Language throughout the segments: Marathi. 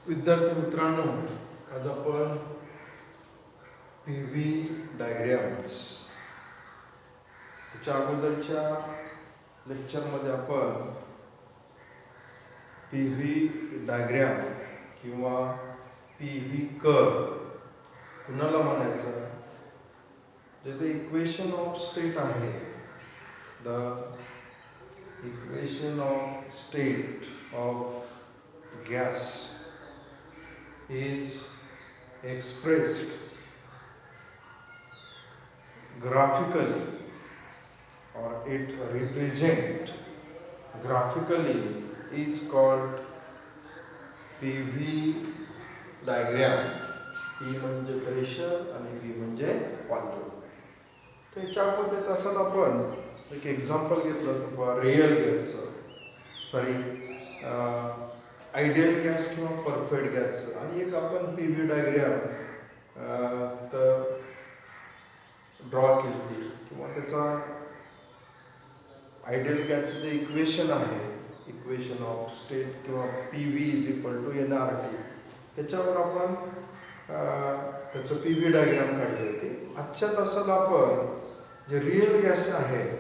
विद्यार्थी मित्रांनो, आज आपण पी व्ही डायग्रॅम्स त्याच्या अगोदरच्या लेक्चरमध्ये आपण पी व्ही डायग्रॅम किंवा पी व्ही कर्व कुणाला म्हणायचं, जेथे इक्वेशन ऑफ स्टेट आहे, the equation of state of gas is expressed graphically, or it represent graphically, is called PV diagram. P म्हणजे प्रेशर आणि V म्हणजे व्हॉल्यूम. त्याच्यामध्ये तसं आपण एक एक्झाम्पल घेतलं तर रिअल गॅसचं, आयडियल गॅस किंवा परफेक्ट गॅसचं, आणि एक आपण पी व्ही डायग्रॅम तिथं ड्रॉ केली किंवा त्याचा आयडियल गॅसचं जे इक्वेशन आहे, इक्वेशन ऑफ स्टेट किंवा P V is equal to NRT, त्याच्यावर आपण त्याचं पी व्ही डायग्रॅम काढली होती. आजच्या तासाला आपण जे रिअल गॅस आहेत,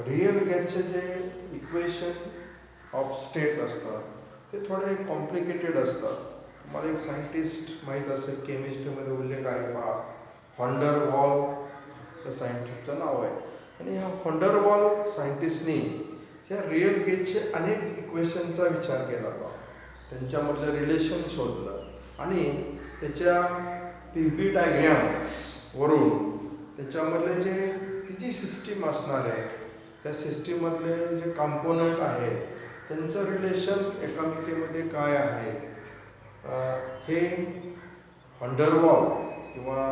रिअल गॅसचे जे इक्वेशन ऑफ स्टेट असतात ते थोडे कॉम्प्लिकेटेड असतात. तुम्हाला एक सायंटिस्ट माहीत असेल, केमिस्ट्रीमध्ये उल्लेख आहे पहा, व्हॉन डर वॉल त्या सायंटिस्टचं नाव आहे. आणि ह्या व्हॉन डर वॉल सायंटिस्टनी ह्या रिअल गॅसचे अनेक इक्वेशनचा विचार केला बा, त्यांच्यामधलं रिलेशन शोधलं आणि त्याच्या पी व्ही डायग्रॅम्सवरून त्याच्यामधले जे तिची सिस्टीम असणार आहे, त्या सिस्टीममधले जे कॉम्पोनंट आहेत त्यांचं रिलेशन एकामेकीमध्ये काय आहे, हे व्हॉन डर वॉल किंवा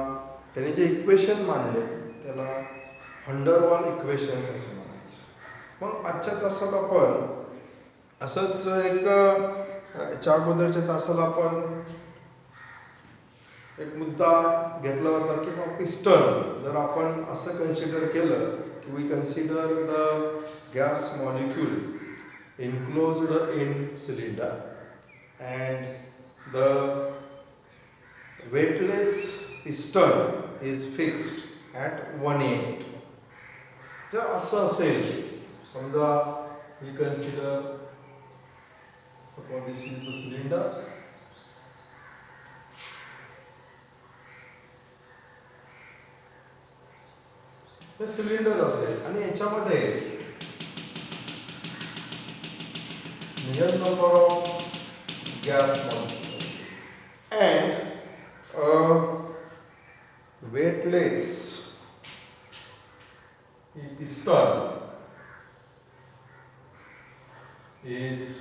त्याने जे इक्वेशन मांडले त्याला व्हॉन डर वॉल इक्वेशन्स असं म्हणायचं. मग आजच्या तासाला आपण असंच एक याच्या अगोदरच्या तासाला आपण एक मुद्दा घेतला होता की पिस्टन, जर आपण असं कन्सिडर केलं की we consider the gas molecule enclosed in cylinder and the weightless piston is fixed at one end. जर असं असेल, समजा we consider, suppose this is the cylinder, हे सिलेंडर असेल आणि याच्यामध्ये real number of gas molecules and a weightless piston is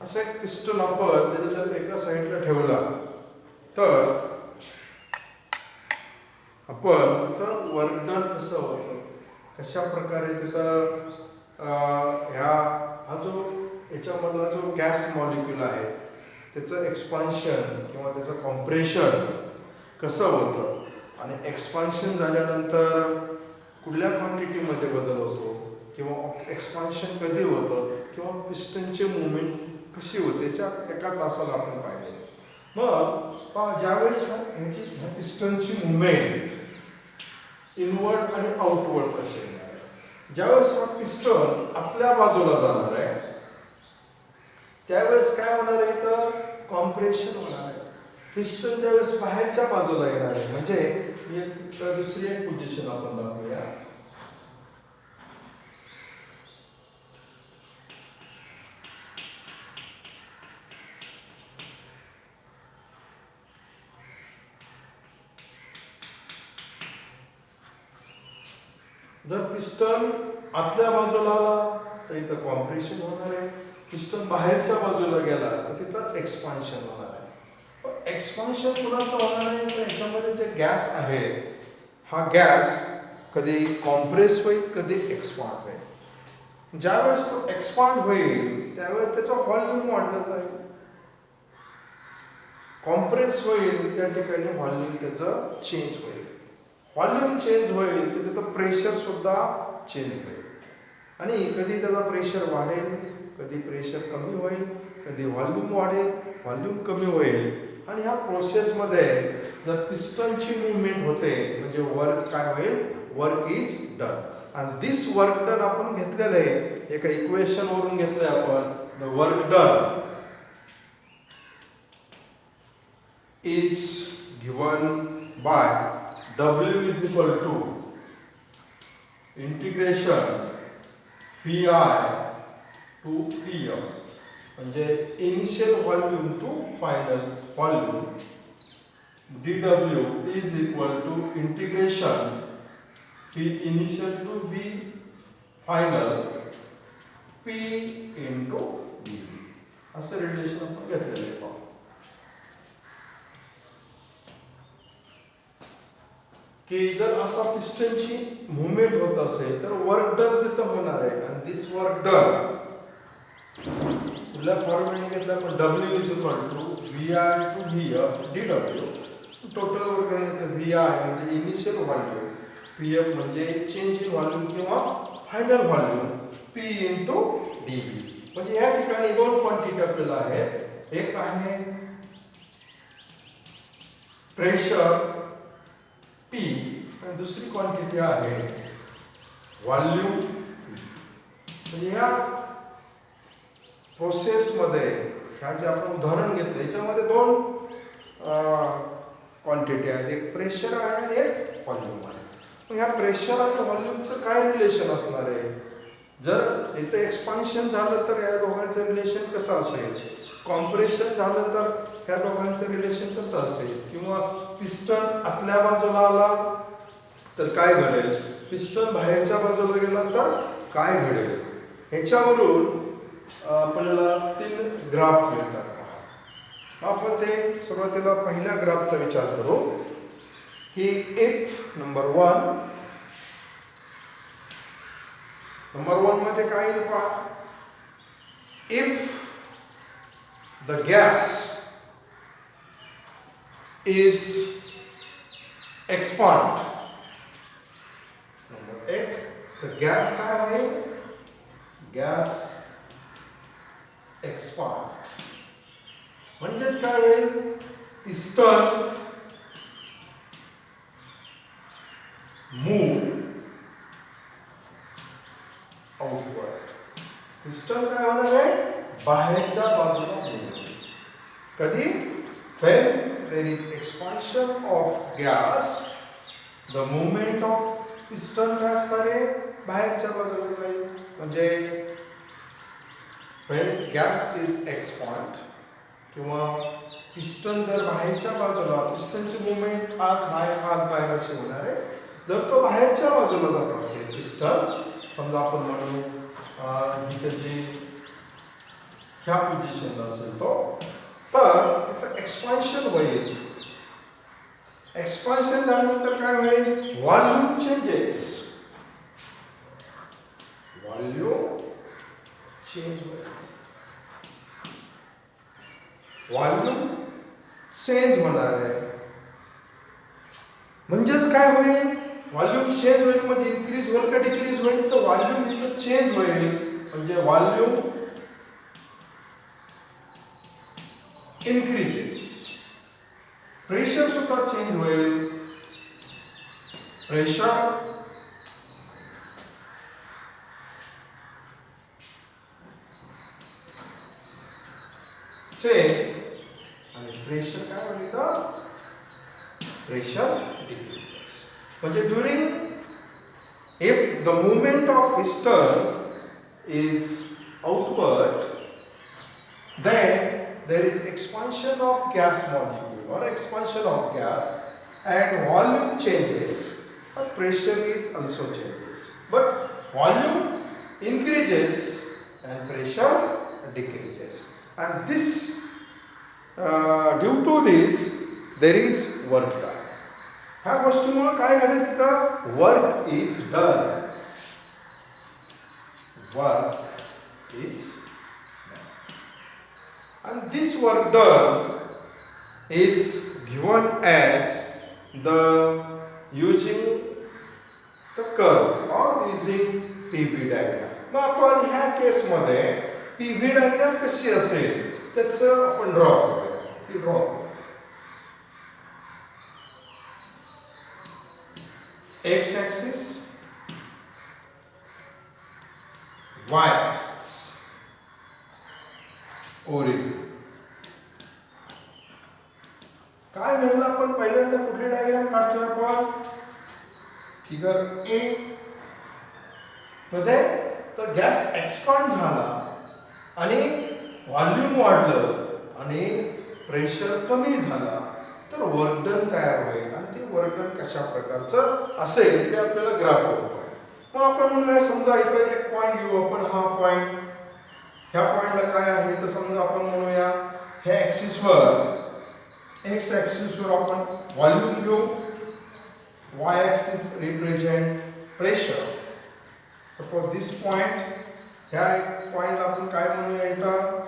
असा एक पिस्टन आपण त्याच्या जर एका साईडला ठेवला तर आपण तिथं वर्क डन कसं होतं, कशा प्रकारे तिथं हा जो याच्यामधला जो गॅस मॉलिक्यूल आहे त्याचं एक्सपान्शन किंवा त्याचं कॉम्प्रेशन कसं होतं आणि एक्सपान्शन झाल्यानंतर कुठल्या क्वांटिटीमध्ये बदल होतो किंवा एक्सपान्शन कधी होतं किंवा पिस्टनचे मुवमेंट कशी होते, याच्या एका तासाला आपण पाहिले. मग ज्यावेळेस ह्या पिस्टनची मुवमेंट इनवर्ड आणि आउटवर्ड कशी येणार आहे, ज्यावेळेस हा पिस्टन आतल्या बाजूला जाणार आहे त्यावेळेस काय होणार आहे, तर कॉम्प्रेशन होणार आहे. पिस्टन ज्यावेळेस बाहेरच्या बाजूला येणार आहे, म्हणजे दुसरी एक पोझिशन आपण दाखवूया. जर पिस्टन आतल्या बाजूला आला तर इथं कॉम्प्रेशन होणार आहे, पिस्टन बाहेरच्या बाजूला गेला तर तिथं एक्सपान्शन होणार आहे. एक्सपान्शन कुणाचं होणार आहे, तर याच्यामध्ये जे गॅस आहे हा गॅस कधी कॉम्प्रेस होईल, कधी एक्सपांड होईल. ज्यावेळेस तो एक्सपांड होईल त्यावेळेस त्याचा व्हॉल्यूम वाढलं जाईल. कॉम्प्रेस होईल त्या ठिकाणी व्हॉल्यूम त्याचं चेंज होईल. व्हॉल्यूम चेंज होईल तर त्याचं प्रेशर सुद्धा चेंज होईल. आणि कधी त्याचा प्रेशर वाढेल, कधी प्रेशर कमी होईल, कधी व्हॉल्यूम वाढेल, व्हॉल्यूम कमी होईल. आणि ह्या प्रोसेसमध्ये जर पिस्टनची मुवमेंट होते म्हणजे वर्क काय होईल, वर्क इज डन. आणि दिस वर्क डन आपण घेतलेलं आहे एका इक्वेशन वरून घेतलंय आपण. The work done is given by W is equal to integration VI to PM म्हणजे initial volume to final volume. dW is equal to integration V initial to V final P into dV असं रिलेशन आपण घेतलेलं आहे. की जर असा पिस्टनची मुवमेंट होत असेल तर वर्क डन तिथं होणार आहे. आणि दिस वर्क डन कुठल्या फॉर्मॅटने घेतलं आपण, W is equal to VI to VF dW. Total work done VI म्हणजे इनिशियल व्हॉल्यूम, PF म्हणजे चेंज इन व्हॉल्यूम किंवा final volume, P into dV. म्हणजे या ठिकाणी दोन क्वांटिटी आपल्याला आहेत. एक आहे प्रेशर P आणि दुसरी क्वांटिटी आहे व्हॉल्यूम. म्हणजे या प्रोसेसमध्ये ह्या जे आपण उदाहरण घेतलं याच्यामध्ये दोन क्वांटिटी आहेत, एक प्रेशर आहे आणि एक व्हॉल्यूम आहे. मग ह्या प्रेशर आणि व्हॉल्यूमचं काय रिलेशन असणार आहे. जर इथे एक्सपान्शन झालं तर या दोघांचं रिलेशन कसं असेल, कॉम्प्रेशन झालं तर ह्या दोघांचं रिलेशन कसं असेल, किंवा पिस्टन आतल्या बाजूला आला तर काय घडेल, पिस्टन बाहेरच्या बाजूला गेला तर काय घडेल. ह्याच्यावरून आपल्याला 3 ग्राफ मिळतात. आपण ते सुरुवातीला पहिल्या ग्राफचा विचार करू की इफ नंबर 1 मध्ये काय येईल पहा, if the gas is expand. Number 1 तर गॅस काय आहे, गॅस एक्सपांड. म्हणजेच काय होईल, पिस्टन मूव आउटवर्ड. पिस्टन काय होणार आहे, बाहेरच्या बाजूला मूव. कधी, when there is expansion of gas, the movement of piston काय असणार आहे, बाहेरच्या बाजूला जाईल. म्हणजे when gas is expand किंवा पिस्टन जर बाहेरच्या बाजूला, पिस्टनची मुवमेंट आत बाहेर अशी होणार आहे. जर तो बाहेरच्या बाजूला जात असेल पिस्टन, समजा आपण म्हणू इथे जी ह्या पोझिशनला असेल तो, तर तिथं एक्सपान्शन होईल. एक्सपान्शन झाल्यानंतर काय होईल, व्हॉल्यूम चेंजेस, व्हॉल्यूम चेंज होईल. व्हॉल्यूम चेंज होणार आहे. म्हणजेच काय होईल, व्हॉल्यूम चेंज होईल म्हणजे इन्क्रीज होईल का डिक्रीज होईल, तर व्हॉल्यूम इथं चेंज होईल. म्हणजे व्हॉल्यूम increases. प्रेशर सुद्धा चेंज होईल. प्रेशर चेंज आणि प्रेशर काय होईल तर प्रेशर डिक्रीजेस. म्हणजे during if the movement of piston is outward, then there is expansion of gas molecule or expansion of gas and volume changes, but pressure is also changes. But volume increases and pressure decreases. And this, due to this, there is work done. ह्या गोष्टीमुळे काय घडेल तिथं work is done. Work is and this work done is given as the using the curve or using PV diagram. मग आपण ह्या केस मध्ये PV diagram कशी असेल त्याचं आपण ड्रॉ करूया. X axis, Y axis, origin. काय घडलं आपण पहिल्यांदा कुठली डायग्राम काढतोय आपण फिगर ए मध्ये तर गॅस एक्सपांड झाला आणि व्हॉल्यूम वाढलं आणि प्रेशर कमी झाला तर वर्क डन तयार होईल आणि ते वर्क डन कशा प्रकारचं असेल ते आपल्याला ग्राफ होतं. मग आपण म्हणूया समजा इथे एक पॉइंट घेऊ आपण. हा पॉइंट ह्या पॉइंटला काय आहे तर समजा आपण म्हणूया ह्या ॲक्सिसवर एक्स ॲक्सिसवर आपण व्हॉल्यूम घेऊ. Y axis represent pressure. Suppose this point ह्या पॉइंटला आपण काय म्हणूया इथं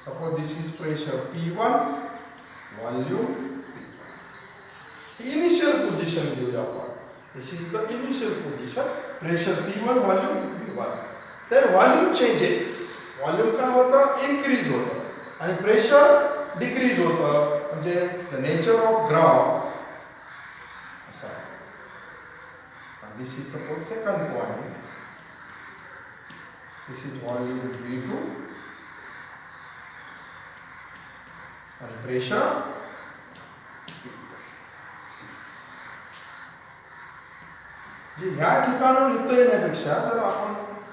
suppose this is pressure P1 volume initial position घेऊया आपण. This is the initial position pressure P1 volume P1. तर व्हॉल्यूम चेंजेस. व्हॉल्यूम काय होतं इन्क्रीज होतं आणि प्रेशर डिक्रीज होतं म्हणजे द नेचर ऑफ ग्राउंड असा. This is suppose second point. This is volume V2 आणि प्रेशर ह्या ठिकाणून इथं येण्यापेक्षा जर आपण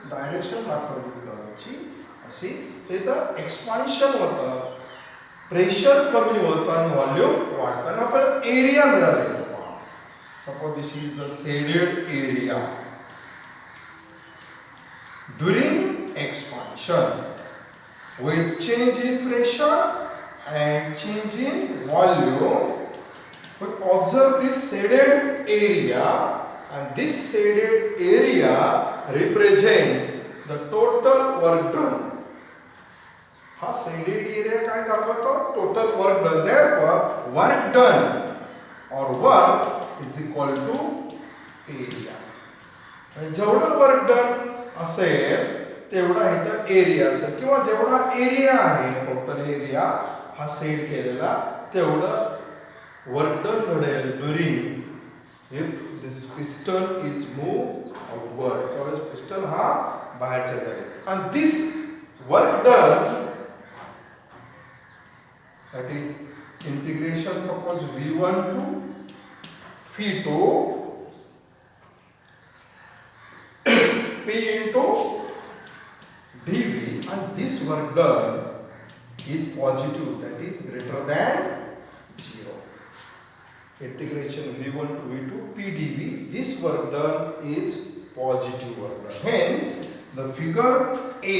डायरेक्शन दाखवली करायची अशी तर एक्सपान्शन होतं प्रेशर कमी होतं आणि व्हॉल्यूम वाढतं आणि आपल्याला एरिया मिळालेला. Suppose this is the shaded area during expansion with change in pressure and change in volume. We observe this shaded area and this shaded area represent the total work done. हा shaded area काय दाखवतो total work done. Therefore work done or work is equal to area. जेवढं वर्क डन असेल तेवढा इथं एरिया असेल किंवा जेवढा एरिया आहे टोटल एरिया हा सेट केलेला तेवढं वर्क डन घडेल during if this piston is move outward. त्यावेळेस पिस्टन हा बाहेरच्या जाईल आणि this work done that is integration suppose V1 to V2 P into dV and this work done is positive, that is greater than 0. Integration V1 to V2 P dV, this work done is positive work done. Hence the figure A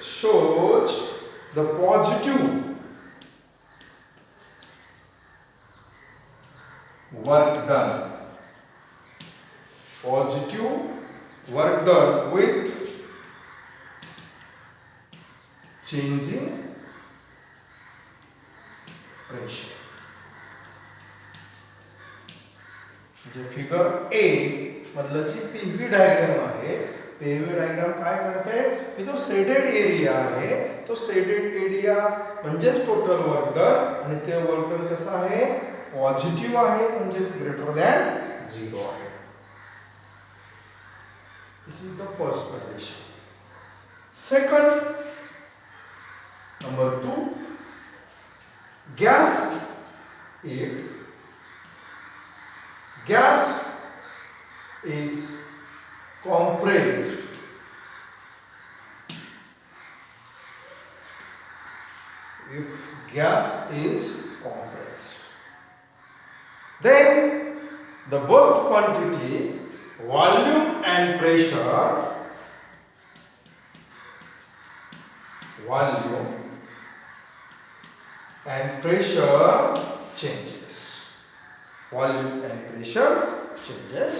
shows the positive work done. Positive work done with changing pressure. जे फिगर ए मधलं जी पीव्ही डायग्राम आहे पीव्ही डायग्राम काय करते की जो शेडेड एरिया आहे तो शेडेड एरिया म्हणजेच टोटल वर्क डन आणि ते वर्क डन कसं आहे पॉझिटिव्ह आहे म्हणजेच ग्रेटर दॅन 0 आहे. This is the first condition. Second, number 2, gas is compressed if gas is compressed, then the both quantity volume and pressure changes. Volume and pressure changes.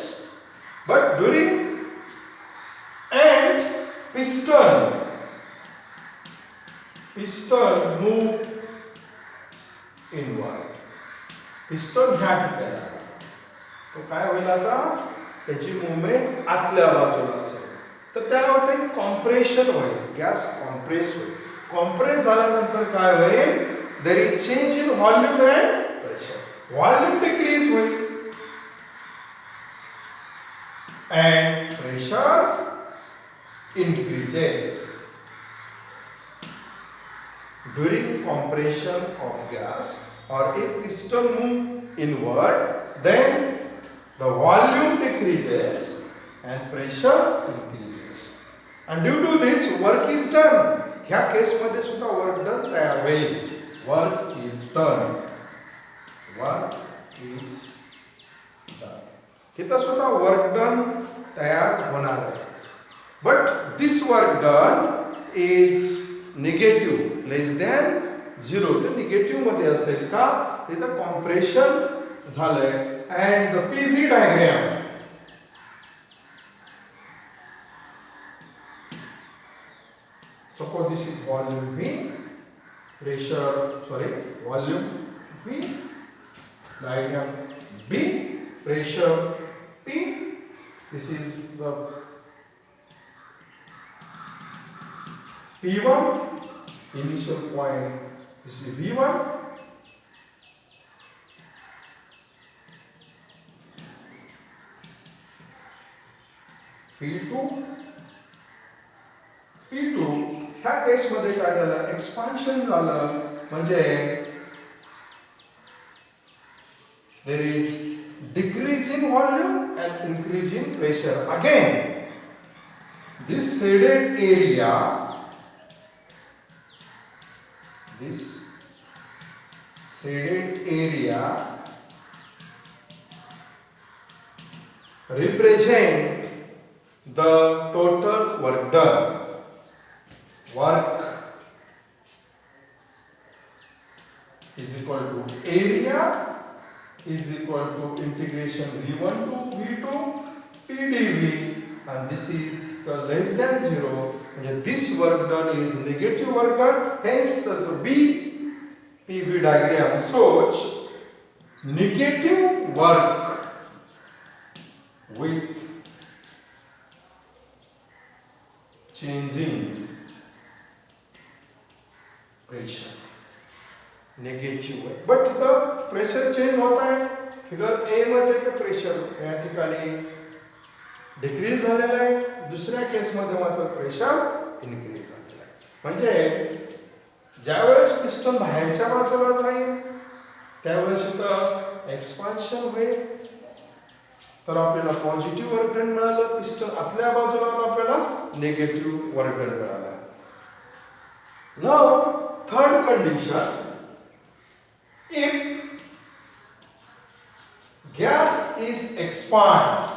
But during and piston move inward. Piston ह्या ठिकाणी आला तो काय होईल आता त्याची मूवमेंट आतल्या बाजूला असेल तर त्यावेळी कॉम्प्रेशन होईल गॅस कॉम्प्रेस होईल कॉम्प्रेस झाल्यानंतर काय होईल there is change in volume and pressure volume decrease होईल and pressure increases. During compression of gas or a piston move inward, then the volume decreases and pressure increases. And due to this, work is done. ह्या केस मध्ये सुद्धा वर्क डन तयार होईल. Work is done. Work is done. इथं सुद्धा वर्क डन तयार होणार आहे. But this work done is negative, less than 0. तर निगेटिव्ह मध्ये असेल का तिथं कॉम्प्रेशन झालंय and the PV diagram suppose this is volume V, volume V, diagram B, pressure P. This is the P1, initial point, this is V1, P2, ह्या केस मध्ये काय झालं एक्सपान्शन झालं म्हणजे there is decrease in volume and increase in pressure. Again, this shaded area represent the total work done. Work is equal to area is equal to integration V1 to V2 PdV, and this is the less than 0. And this work done is negative work done. Hence, the PV diagram shows negative work with changing pressure. Negative way. But the pressure change होता है. फिगर A मध्ये the pressure या ठिकाणी डिक्रीज झालेला आहे. दुसऱ्या केस मध्ये मात्र प्रेशर इनक्रीज झालेला आहे. म्हणजे ज्यावेळेस पिस्टन बाहेरच्या बाजूला जाईल त्यावेळेस इथं एक्सपान्शन होईल तर आपल्याला पॉझिटिव्ह वर्क डन मिळालं. पिस्टन आतल्या बाजूला आपल्याला निगेटिव्ह वर्क डन मिळालं. Now third condition, if gas is expand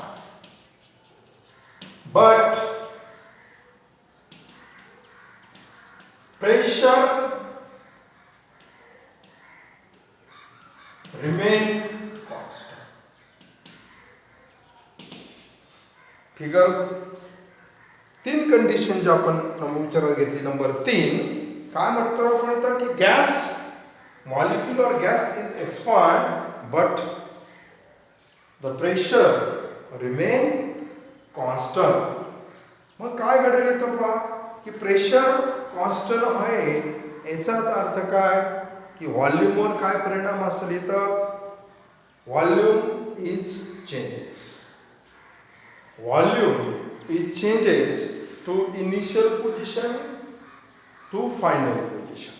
but pressure remain constant. Figure 3 condition जी आपण विचारात घेतली. नंबर 3 काय म्हणतो आपण इथं की gas molecule or gas is expand but the pressure remain constant. मग काय घडेल इथं पहा की प्रेशर कॉन्स्टंट आहे याचाच अर्थ काय की व्हॉल्यूमवर काय परिणाम असेल. इथं volume is changes to initial position to final position.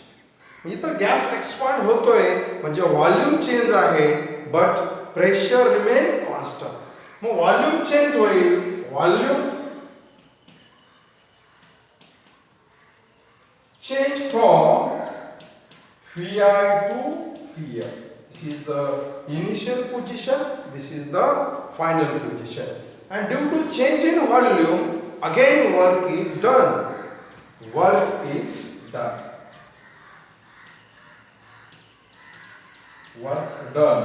इथं गॅस एक्सपांड होतोय म्हणजे व्हॉल्यूम चेंज आहे बट प्रेशर रिमेन कॉन्स्टंट. मग व्हॉल्यूम चेंज होईल. व्हॉल्यूम change from Vi to Pl. This is the initial position, this is the final position. And due to change in volume, again work is done. Work is done. Work done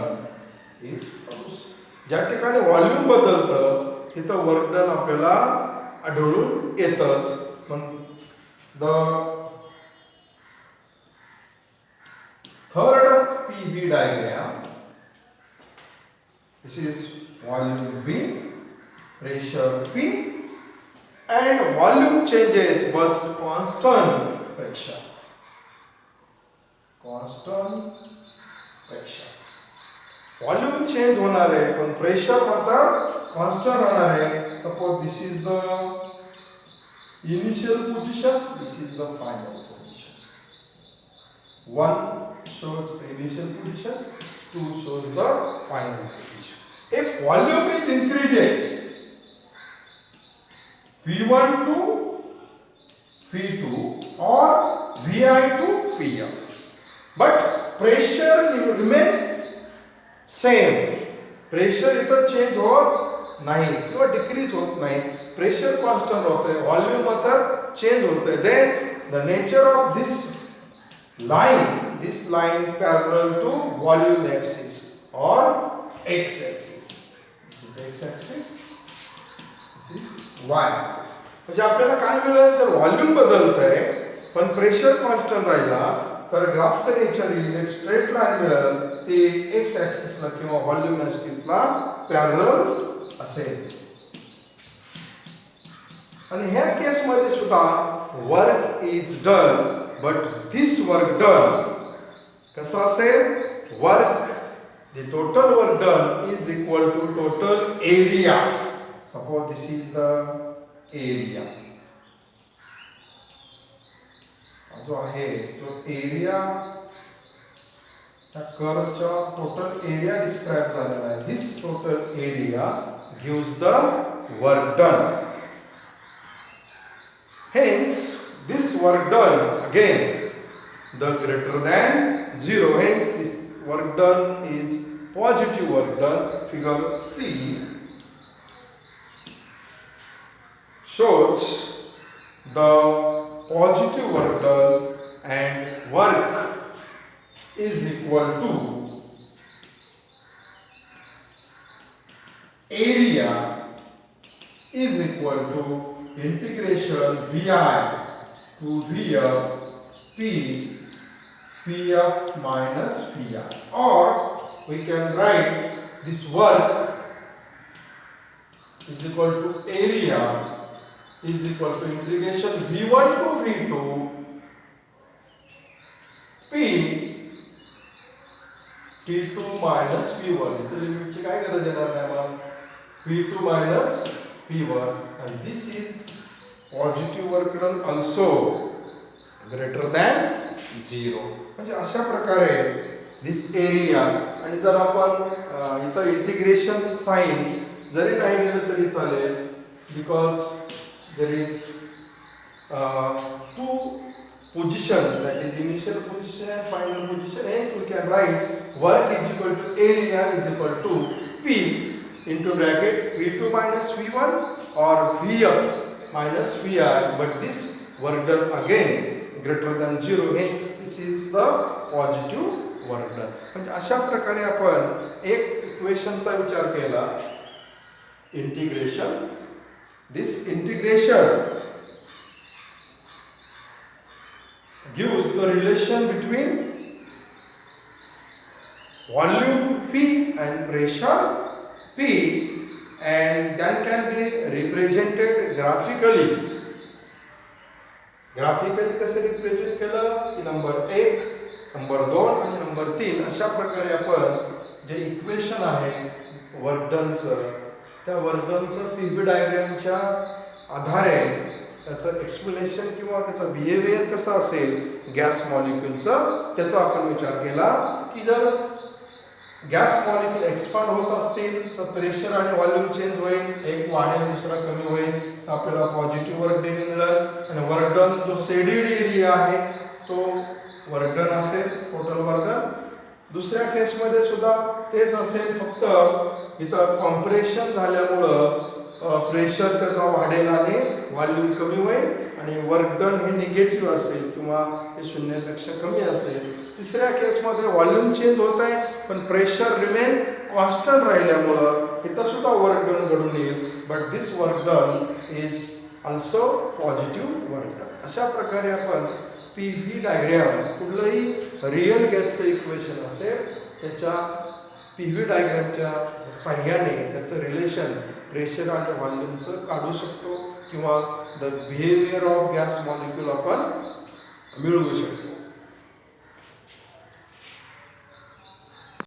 is produced. ज्या ठिकाणी व्हॉल्यूम बदलतं तिथं वर्क डन आपल्याला आढळून येतच. मग the third PV diagram, this is volume V, pressure P, and volume changes but constant pressure. Constant pressure. Volume change होणार आहे पण प्रेशर मात्र constant राहणार आहे. Suppose this is the initial position, this is the final position. 1 shows the initial position, 2 shows the final position. If volume is increases V1 to V2 or Vi to Vm, but pressure remain same. Pressure इथं चेंज होत नाही किंवा डिक्रीज होत नाही. प्रेशर कॉन्स्टंट होते, व्हॉल्यूम मात्र चेंज होते. Then the nature of this line parallel to volume axis or x axis. This is x axis, this is y axis. म्हणजे आपल्याला काय मिळेल, जर व्हॉल्यूम बदलतंय पण प्रेशर कॉन्स्टंट राहिला तर ग्राफचं नेचर येईल एक स्ट्रेट लाईन मिळेल, ते एक्स ॲक्सिसला किंवा व्हॉल्यूम ॲक्सिसला पॅरलल असेल. आणि ह्या केसमध्ये सुद्धा work is done but this work done कसं असेल, work the total work done is equal to total area. Suppose this is the area. जो आहे तो एरिया त्या कर्वचा टोटल एरिया डिस्क्राइब झालेला आहे. This total area gives the work done. Hence this work done again the greater than 0. Hence this work done is positive work done. Figure C shows the positive work done and work is equal to area is equal to integration Vi to Vf P Pf minus Vi, or we can write this work is equal to area is equal to integration V1 to V2 P P2 minus P1. इथे लिमिटची काय गरज येणार नाही मग P2 minus P1, and this is positive work done also greater than 0. म्हणजे अशा प्रकारे दिस एरिया. आणि जर आपण इथं इंटिग्रेशन साइन जरी नाही केलं तरी चालेल, because there is 2 positions, that is initial position and final position. Hence we can write work is equal to area is equal to P into bracket V2 minus V1 or Vf minus Vi, but this work done again greater than 0. Hence this is the positive work done. म्हणजे अशा प्रकारे आपण एक इक्वेशनचा विचार केला, integration. This integration gives the relation between volume P and pressure P, and that can be represented graphically. Graphically कसं रिप्रेझेंट केलं की नंबर 1, नंबर 2 आणि नंबर 3 अशा प्रकारे आपण जे इक्वेशन आहे वर्क डनचं, त्या वर्क डनचं पीव्ही डायग्रामच्या आधारे त्याचं एक्सप्लेनेशन किंवा त्याचं बिहेवियर कसं असेल गॅस मॉलिक्यूलचं, त्याचा आपण विचार केला की जर गॅस मॉलिक्यूल एक्सपांड होत असतील तर प्रेशर आणि व्हॉल्यूम चेंज होईल, एक वाढेल दुसरा कमी होईल, तर आपल्याला पॉझिटिव्ह वर्क डन मिळेल. आणि वर्क डन जो शेडेड एरिया आहे तो वर्क डन असेल, टोटल वर्क डन. दुसऱ्या केसमध्ये सुद्धा तेच असेल, फक्त इथं कॉम्प्रेशन झाल्यामुळं प्रेशर त्याचा वाढेल आणि व्हॉल्यूम कमी होईल आणि वर्क डन हे निगेटिव्ह असेल किंवा हे शून्यापेक्षा कमी असेल. तिसऱ्या केसमध्ये व्हॉल्यूम चेंज होत आहे पण प्रेशर रिमेन कॉन्स्टंट राहिल्यामुळं इथं सुद्धा वर्क डन घडून येईल, but this work done is also positive work done. अशा प्रकारे आपण पी व्ही डायग्रॅम कुठलंही रिअल गॅसचं इक्वेशन असेल त्याच्या पी व्ही डायग्रॅमच्या साह्याने त्याचं रिलेशन प्रेशर आणि व्हॉल्यूमचं काढू शकतो किंवा the behaviour of gas molecule आपण मिळवू शकतो.